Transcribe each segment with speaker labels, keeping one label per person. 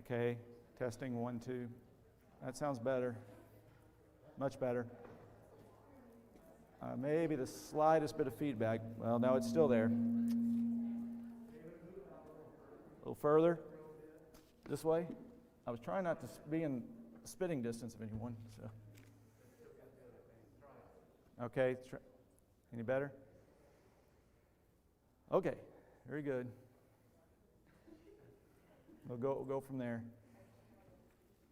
Speaker 1: Okay, testing 1, 2. That sounds better. Much better. Maybe the slightest bit of feedback. Well, no, it's still there. A little further. This way. I was trying not to be in spitting distance of anyone. So. Okay, any better? Okay, very good. We'll go from there.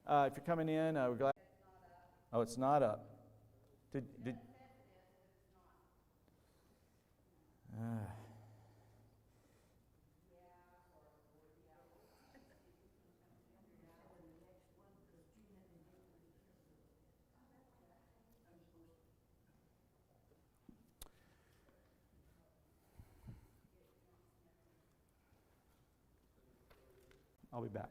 Speaker 1: If you're coming in, we're glad. Oh, it's not up. Did I'll be back.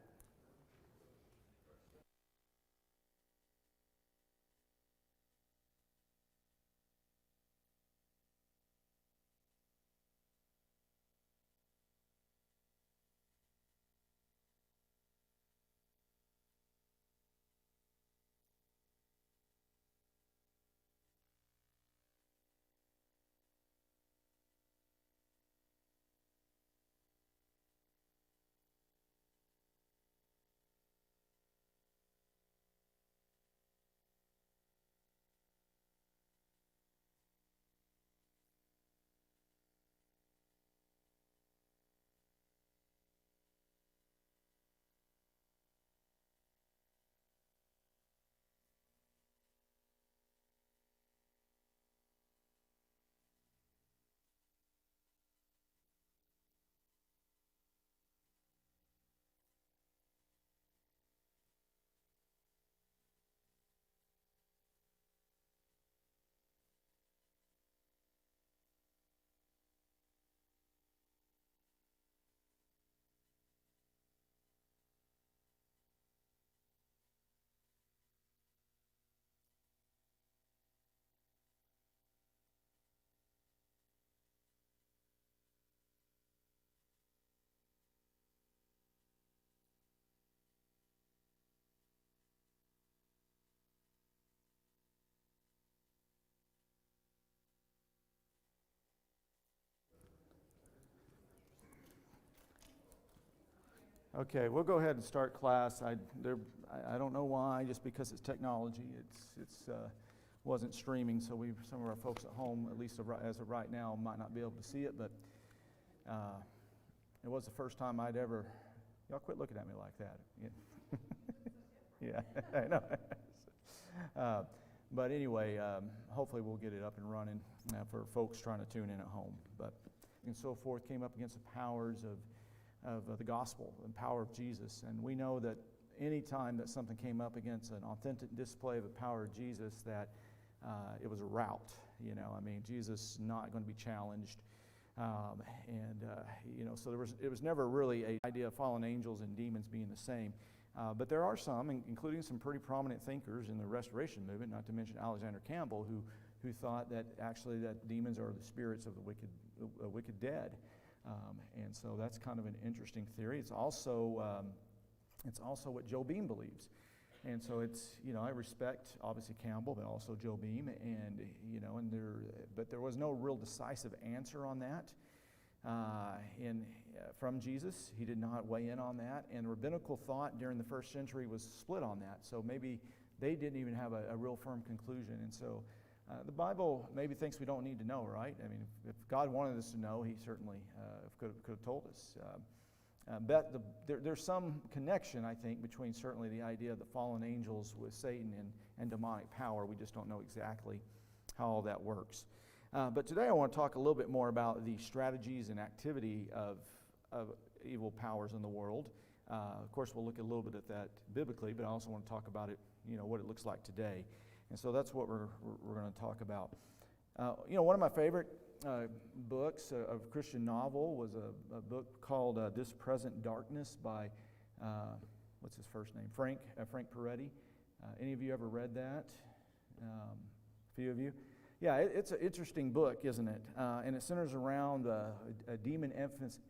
Speaker 1: Okay, we'll go ahead and start class. I don't know why, just because it's technology. It's wasn't streaming, so some of our folks at home, at least as of right now, might not be able to see it. But it was the first time I'd ever. Y'all quit looking at me like that. Yeah, I know. But anyway, hopefully we'll get it up and running for folks trying to tune in at home. But and so forth came up against the powers of the gospel and power of Jesus. And we know that any time that something came up against an authentic display of the power of Jesus, that it was a rout. I mean, Jesus not going to be challenged. So it was never really an idea of fallen angels and demons being the same. But there are some, including some pretty prominent thinkers in the Restoration movement, not to mention Alexander Campbell, who thought that actually that demons are the spirits of the wicked dead. And so that's kind of an interesting theory. It's also what Joe Beam believes. And so I respect obviously Campbell, but also Joe Beam, but there was no real decisive answer on that from Jesus. He did not weigh in on that, and rabbinical thought during the first century was split on that. So maybe they didn't even have a real firm conclusion. And so the Bible maybe thinks we don't need to know, right? I mean, if God wanted us to know, He certainly could have told us. But there's some connection, I think, between certainly the idea of the fallen angels with Satan and demonic power. We just don't know exactly how all that works. But today I want to talk a little bit more about the strategies and activity of evil powers in the world. Of course, we'll look a little bit at that biblically, but I also want to talk about it, what it looks like today. And so that's what we're going to talk about. One of my favorite books of Christian novel was a book called This Present Darkness by, what's his first name? Frank Peretti. Any of you ever read that? A few of you? Yeah, it's an interesting book, isn't it? And it centers around a demon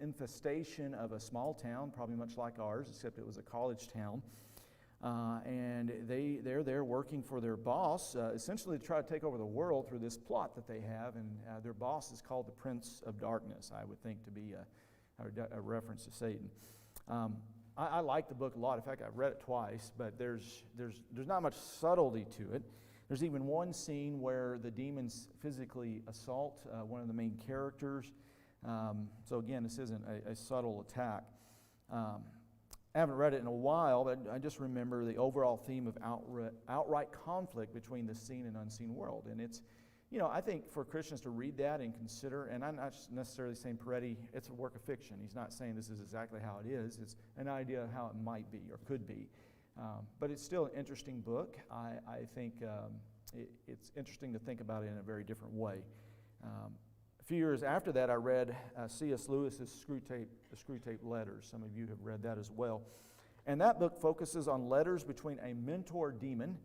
Speaker 1: infestation of a small town, probably much like ours, except it was a college town. And they're there working for their boss, essentially to try to take over the world through this plot that they have. And their boss is called the Prince of Darkness, I would think to be a reference to Satan. I like the book a lot. In fact, I've read it twice, but there's not much subtlety to it. There's even one scene where the demons physically assault one of the main characters. So again, this isn't a subtle attack. I haven't read it in a while, but I just remember the overall theme of outright conflict between the seen and unseen world. And it's, I think for Christians to read that and consider, and I'm not necessarily saying Peretti, it's a work of fiction. He's not saying this is exactly how it is. It's an idea of how it might be or could be. But it's still an interesting book. I think it's interesting to think about it in a very different way. A few years after that, I read C.S. Lewis's The Screwtape Letters. Some of you have read that as well. And that book focuses on letters between a mentor demon.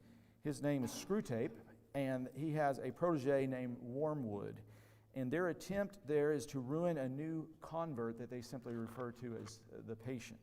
Speaker 1: His name is Screwtape, and he has a protege named Wormwood. And their attempt there is to ruin a new convert that they simply refer to as the patient.